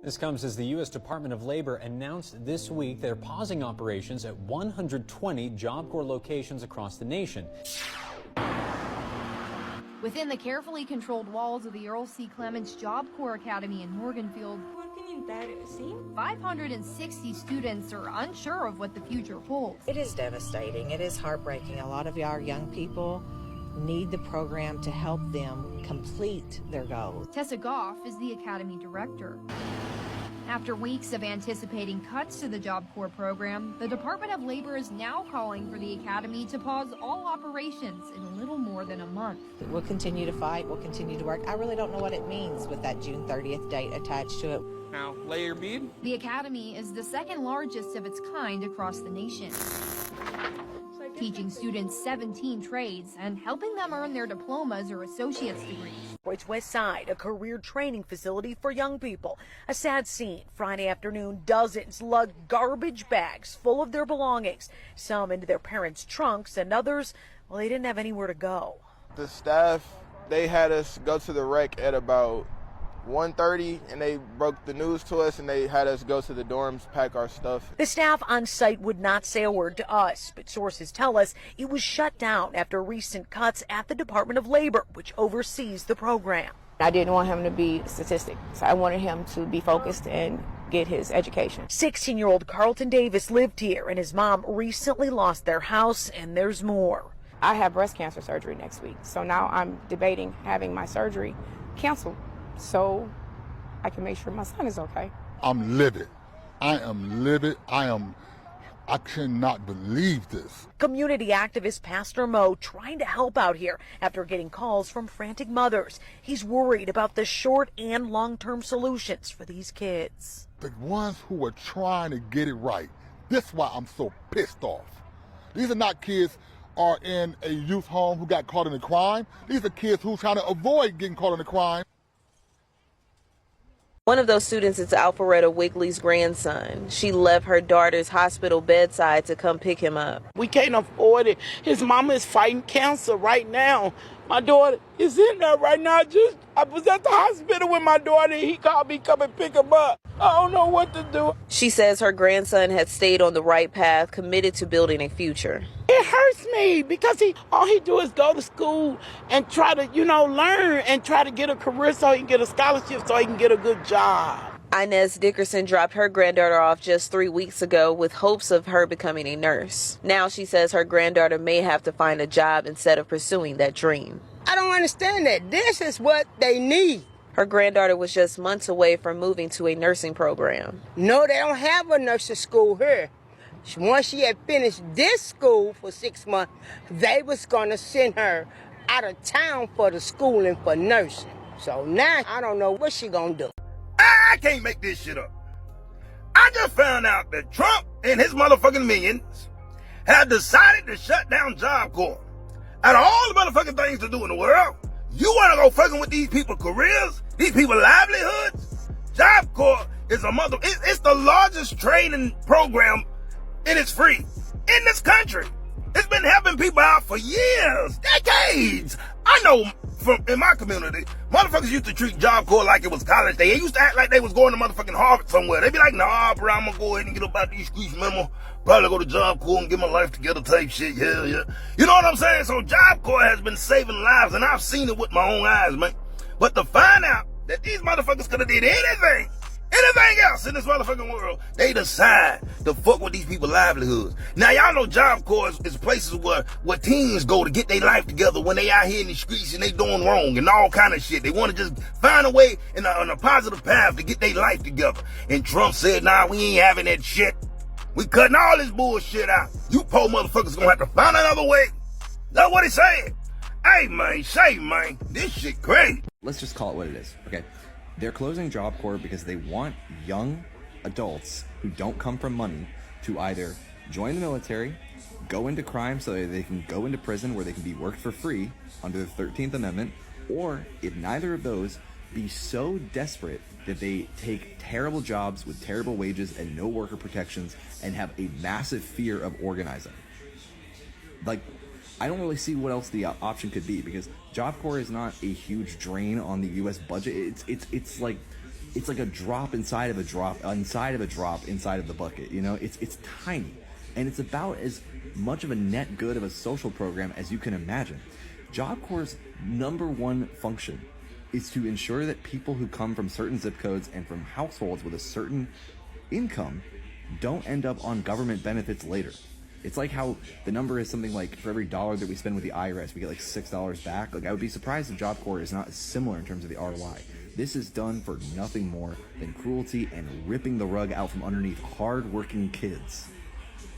This comes as the U.S. Department of Labor announced this week they're pausing operations at 120 Job Corps locations across the nation. Within the carefully controlled walls of the Earl C. Clements Job Corps Academy in Morganfield, 560 students are unsure of what the future holds. It is devastating. It is heartbreaking. A lot of our young people need the program to help them complete their goals. Tessa Goff is the Academy director. After weeks of anticipating cuts to the Job Corps program, the Department of Labor is now calling for the Academy to pause all operations in a little more than a month. We'll continue to fight. We'll continue to work. I really don't know what it means with that June 30th date attached to it. Now, lay your bead. The Academy is the second largest of its kind across the nation, teaching students 17 trades and helping them earn their diplomas or associate's degrees. Detroit's West Side, a career training facility for young people. A sad scene. Friday afternoon, dozens lugged garbage bags full of their belongings, some into their parents' trunks and others, well, they didn't have anywhere to go. The staff, they had us go to the wreck at about 1:30, and they broke the news to us, and they had us go to the dorms, pack our stuff. The staff on site would not say a word to us, but sources tell us it was shut down after recent cuts at the Department of Labor, which oversees the program. I didn't want him to be a statistic, so I wanted him to be focused and get his education. 16-year-old Carlton Davis lived here, and his mom recently lost their house, and there's more. I have breast cancer surgery next week, so now I'm debating having my surgery canceled so I can make sure my son is okay. I'm livid. I am livid. I cannot believe this. Community activist Pastor Mo trying to help out here after getting calls from frantic mothers. He's worried about the short and long-term solutions for these kids. The ones who are trying to get it right. This is why I'm so pissed off. These are not kids are in a youth home who got caught in a crime. These are kids who's trying to avoid getting caught in a crime. One of those students is Alpharetta Wigley's grandson. She left her daughter's hospital bedside to come pick him up. We can't afford it. His mama is fighting cancer right now. My daughter is in there right now. I was at the hospital with my daughter, and he called me, come and pick him up. I don't know what to do. She says her grandson had stayed on the right path, committed to building a future. It hurts me because all he do is go to school and try to, learn and try to get a career so he can get a scholarship so he can get a good job. Inez Dickerson dropped her granddaughter off just 3 weeks ago with hopes of her becoming a nurse. Now she says her granddaughter may have to find a job instead of pursuing that dream. I don't understand that. This is what they need. Her granddaughter was just months away from moving to a nursing program. No, they don't have a nursing school here. Once she had finished this school for 6 months, they was going to send her out of town for the schooling for nursing. So now I don't know what she going to do. I can't make this shit up. I just found out that Trump and his motherfucking minions have decided to shut down Job Corps. Out of all the motherfucking things to do in the world, you want to go fucking with these people's careers, these people's livelihoods? Job Corps is it's the largest training program, and it's free in this country. It's been helping people out for years, decades. I know in my community, motherfuckers used to treat Job Corps like it was college. They used to act like they was going to motherfucking Harvard somewhere. They'd be like, nah, bro, I'm gonna go ahead and get up out these streets, memo. Probably go to Job Corps and get my life together type shit, yeah. You know what I'm saying? So Job Corps has been saving lives, and I've seen it with my own eyes, man. But to find out that these motherfuckers could have did anything else in this motherfucking world, they decide to fuck with these people's livelihoods. Now, y'all know Job Corps is places where teens go to get their life together when they out here in the streets and they doing wrong and all kind of shit. They want to just find a way on a positive path to get their life together. And Trump said, nah, we ain't having that shit. We cutting all this bullshit out. You poor motherfuckers gonna have to find another way. That's what he said. Hey, man, this shit crazy. Let's just call it what it is, okay? They're closing Job Corps because they want young adults who don't come from money to either join the military, go into crime so that they can go into prison where they can be worked for free under the 13th Amendment, or if neither of those, be so desperate that they take terrible jobs with terrible wages and no worker protections and have a massive fear of organizing. Like, I don't really see what else the option could be, because Job Corps is not a huge drain on the U.S. budget. It's like it's like a drop inside of a drop inside of a drop inside of the bucket. You know, it's tiny, and it's about as much of a net good of a social program as you can imagine. Job Corps' #1 function is to ensure that people who come from certain zip codes and from households with a certain income don't end up on government benefits later. It's like how the number is something like for every dollar that we spend with the IRS, we get like $6 back. Like, I would be surprised if Job Corps is not similar in terms of the ROI. This is done for nothing more than cruelty and ripping the rug out from underneath hard-working kids.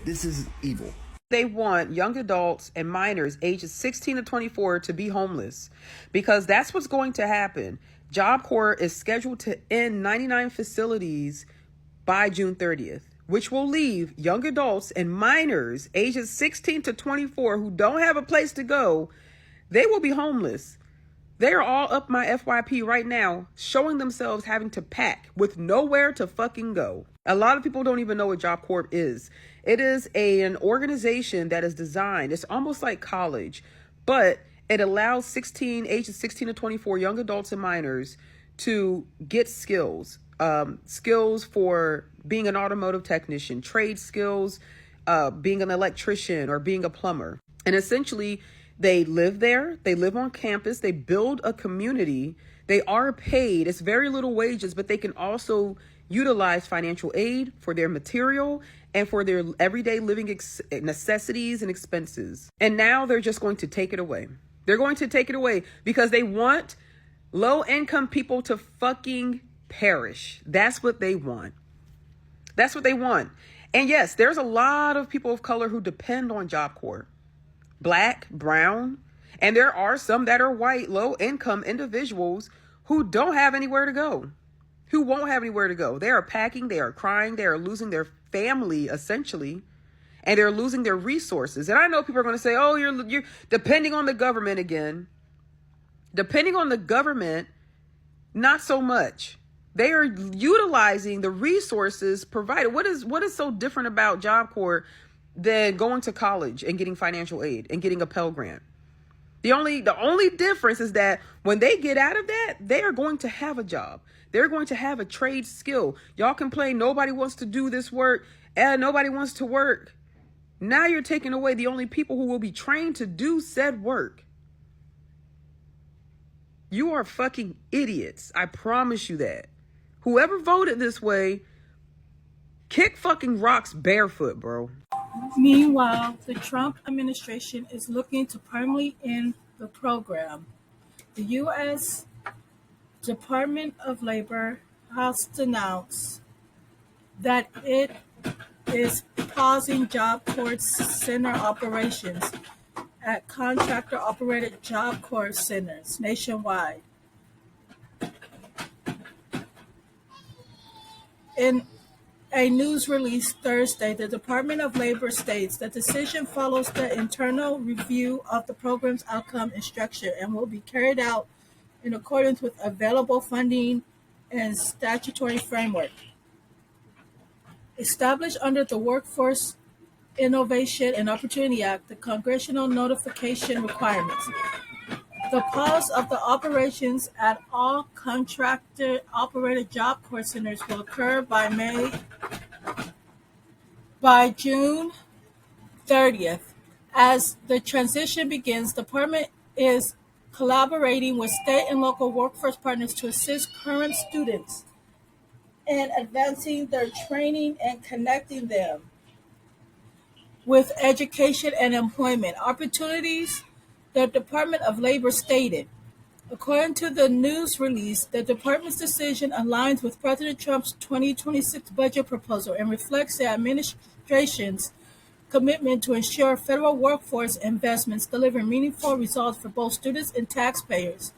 This is evil. They want young adults and minors ages 16 to 24 to be homeless, because that's what's going to happen. Job Corps is scheduled to end 99 facilities by June 30th, which will leave young adults and minors ages 16 to 24 who don't have a place to go. They will be homeless. They are all up my FYP right now, showing themselves having to pack with nowhere to fucking go. A lot of people don't even know what Job Corps is. It is an organization that is designed, it's almost like college, but it allows ages 16 to 24 young adults and minors to get skills. Skills for being an automotive technician, trade skills, being an electrician or being a plumber. And essentially, they live there, they live on campus, they build a community, they are paid, it's very little wages, but they can also utilize financial aid for their material and for their everyday living necessities and expenses. And now they're just going to take it away. They're going to take it away because they want low-income people to fucking perish. That's what they want. That's what they want. And yes, there's a lot of people of color who depend on Job Corps. Black, brown, and there are some that are white, low-income individuals who don't have anywhere to go, who won't have anywhere to go. They are packing, they are crying, they are losing their family, essentially, and they're losing their resources. And I know people are going to say, oh, you're depending on the government again. Depending on the government, not so much. They are utilizing the resources provided. What is so different about Job Corps than going to college and getting financial aid and getting a Pell Grant? The only difference is that when they get out of that, they are going to have a job. They're going to have a trade skill. Y'all complain nobody wants to do this work and nobody wants to work. Now you're taking away the only people who will be trained to do said work. You are fucking idiots. I promise you that. Whoever voted this way, kick fucking rocks barefoot, bro. Meanwhile, the Trump administration is looking to permanently end the program. The U.S. Department of Labor has announced that it is pausing Job Corps center operations at contractor-operated Job Corps centers nationwide. In a news release Thursday, the Department of Labor states that the decision follows the internal review of the program's outcome and structure and will be carried out in accordance with available funding and statutory framework established under the Workforce Innovation and Opportunity Act, the congressional notification requirements. The pause of the operations at all contractor-operated Job Corps centers will occur by June 30th. As the transition begins, the department is collaborating with state and local workforce partners to assist current students in advancing their training and connecting them with education and employment opportunities, the Department of Labor stated. According to the news release, the department's decision aligns with President Trump's 2026 budget proposal and reflects the administration's commitment to ensure federal workforce investments deliver meaningful results for both students and taxpayers.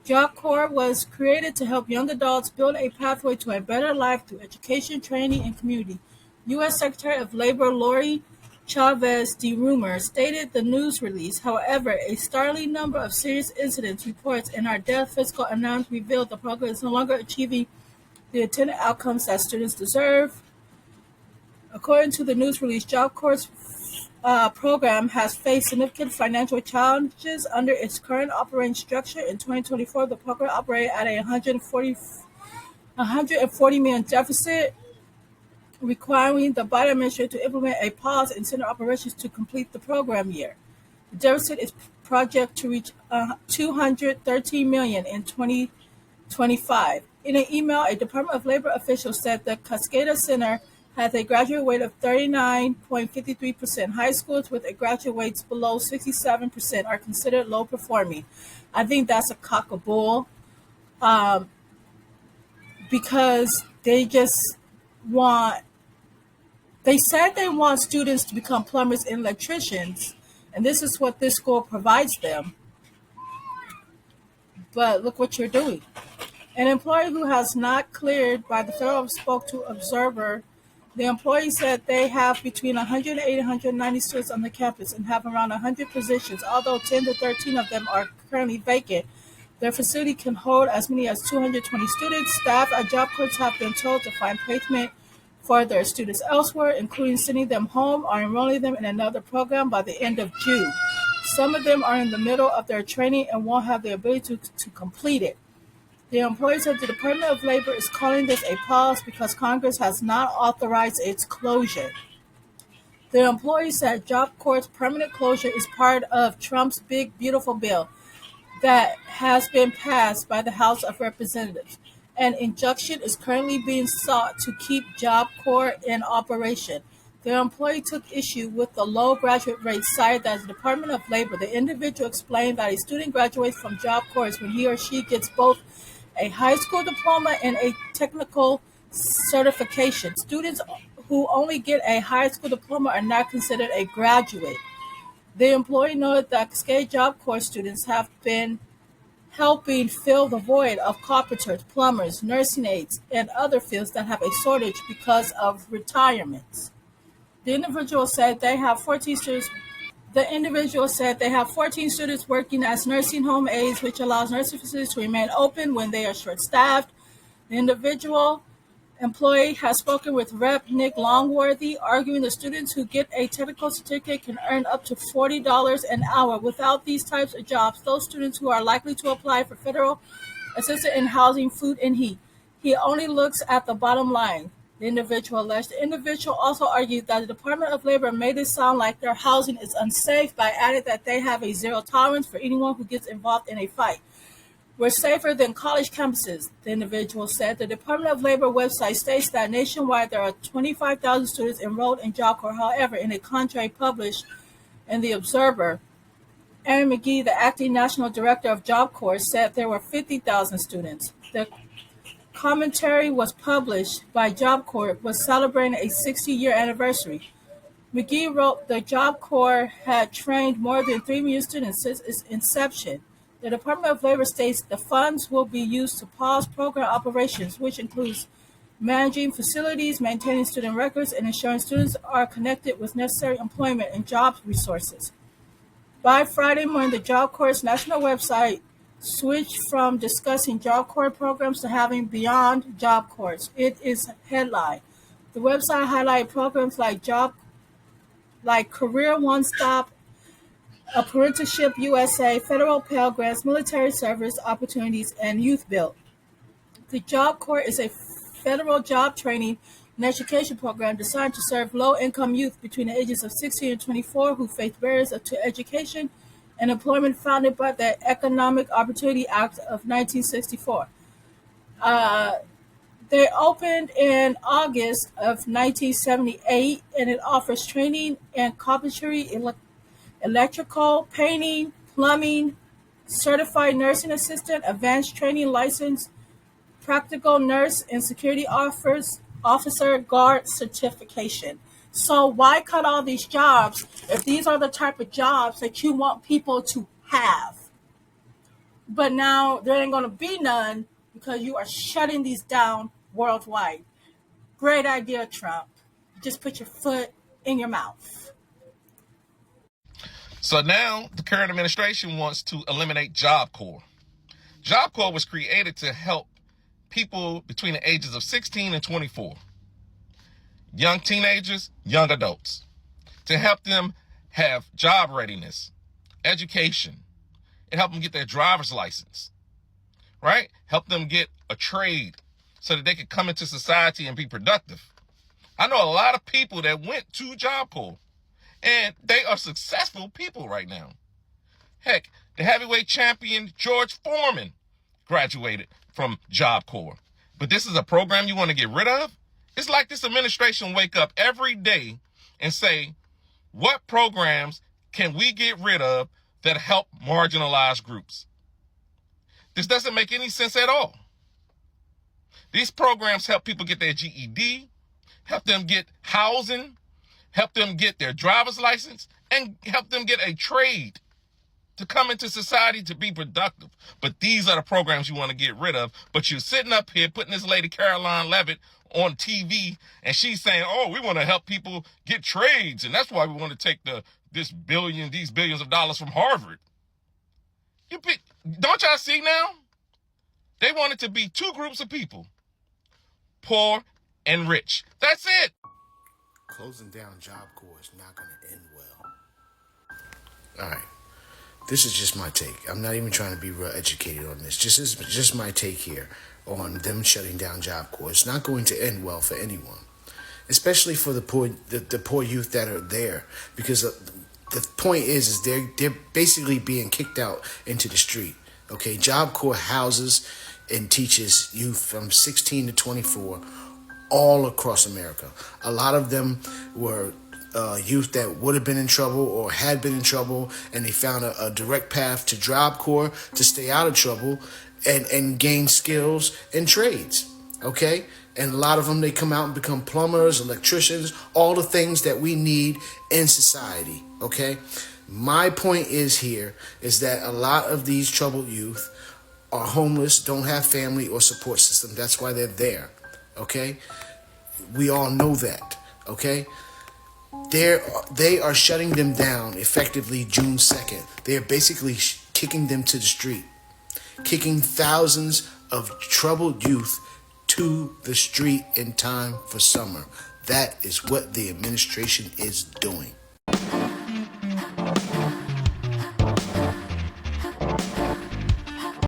Job Corps was created to help young adults build a pathway to a better life through education, training, and community. U.S. Secretary of Labor Lori Chavez DeRumer stated the news release. However, a startling number of serious incidents reports in our death fiscal announcement revealed the program is no longer achieving the intended outcomes that students deserve. According to the news release, Job Corps' program has faced significant financial challenges under its current operating structure. In 2024, the program operated at a $140 million deficit, requiring the Biden administration to implement a pause in center operations to complete the program year. The deficit is projected to reach $213 million in 2025. In an email, a Department of Labor official said the Cascada Center has a graduate rate of 39.53%. High schools with a graduate rates below 67% are considered low performing. I think that's a cock of bull, because they said they want students to become plumbers and electricians, and this is what this school provides them. But look what you're doing. An employee who has not cleared by the federal spoke to Observer. The employee said they have between 180 and 190 students on the campus and have around 100 positions. Although 10 to 13 of them are currently vacant, their facility can hold as many as 220 students. Staff at Job Corps have been told to find placement for their students elsewhere, including sending them home or enrolling them in another program by the end of June. Some of them are in the middle of their training and won't have the ability to complete it. The employee said the Department of Labor is calling this a pause because Congress has not authorized its closure. The employee said Job Corps' permanent closure is part of Trump's big, beautiful bill that has been passed by the House of Representatives. An injunction is currently being sought to keep Job Corps in operation. The employee took issue with the low graduate rate cited by the Department of Labor. The individual explained that a student graduates from Job Corps when he or she gets both a high school diploma and a technical certification. Students who only get a high school diploma are not considered a graduate. The employee noted that Cascade Job Corps students have been helping fill the void of carpenters, plumbers, nursing aides, and other fields that have a shortage because of retirements. The individual said they have 14 students. The individual said they have 14 students working as nursing home aides, which allows nursing facilities to remain open when they are short-staffed. The individual employee has spoken with Rep. Nick Longworthy, arguing the students who get a technical certificate can earn up to $40 an hour. Without these types of jobs, those students who are likely to apply for federal assistance in housing, food, and heat. He only looks at the bottom line, the individual alleged. The individual also argued that the Department of Labor made it sound like their housing is unsafe by adding that they have a zero tolerance for anyone who gets involved in a fight. We're safer than college campuses, the individual said. The Department of Labor website states that nationwide there are 25,000 students enrolled in Job Corps. However, in a contract published in The Observer, Aaron McGee, the acting national director of Job Corps, said there were 50,000 students. The commentary was published by Job Corps was celebrating a 60-year anniversary. McGee wrote the Job Corps had trained more than 3 million students since its inception. The Department of Labor states the funds will be used to pause program operations, which includes managing facilities, maintaining student records, and ensuring students are connected with necessary employment and job resources. By Friday morning, the Job Corps national website switched from discussing Job Corps programs to having Beyond Job Corps. It is headline. The website highlighted programs like Career One Stop, Apprenticeship USA, Federal Pell Grants, military service opportunities, and Youth Build. The Job Corps is a federal job training and education program designed to serve low-income youth between the ages of 16 and 24 who face barriers to education and employment, founded by the Economic Opportunity Act of 1964. They opened in August of 1978, and it offers training in carpentry, electrical, painting, plumbing, certified nursing assistant, advanced training license, practical nurse, and security officer guard certification. So why cut all these jobs if these are the type of jobs that you want people to have? But now there ain't going to be none because you are shutting these down worldwide. Great idea, Trump. Just put your foot in your mouth. So now the current administration wants to eliminate Job Corps. Job Corps was created to help people between the ages of 16 and 24. Young teenagers, young adults. To help them have job readiness, education, and help them get their driver's license, right? Help them get a trade so that they could come into society and be productive. I know a lot of people that went to Job Corps, and they are successful people right now. Heck, the heavyweight champion George Foreman graduated from Job Corps. But this is a program you want to get rid of? It's like this administration wake up every day and say, what programs can we get rid of that help marginalized groups? This doesn't make any sense at all. These programs help people get their GED, help them get housing, help them get their driver's license, and help them get a trade to come into society to be productive. But these are the programs you want to get rid of. But you're sitting up here putting this lady Caroline Levitt on TV, and she's saying, oh, we want to help people get trades, and that's why we want to take these billions of dollars from Harvard. Don't y'all see now? They want it to be two groups of people, poor and rich. That's it. Closing down Job Corps is not going to end well. All right. This is just my take. I'm not even trying to be real educated on this. Just my take here on them shutting down Job Corps. It's not going to end well for anyone, especially for the poor youth that are there, because the point is they're basically being kicked out into the street. Okay, Job Corps houses and teaches youth from 16 to 24 all across America. A lot of them were youth that would have been in trouble or had been in trouble, and they found a direct path to Job Corps to stay out of trouble and gain skills and trades, okay? And a lot of them, they come out and become plumbers, electricians, all the things that we need in society, okay? My point is that a lot of these troubled youth are homeless, don't have family or support system. That's why they're there, okay? We all know that, okay? They are shutting them down effectively June 2nd. They are basically kicking them to the street, kicking thousands of troubled youth to the street in time for summer. That is what the administration is doing.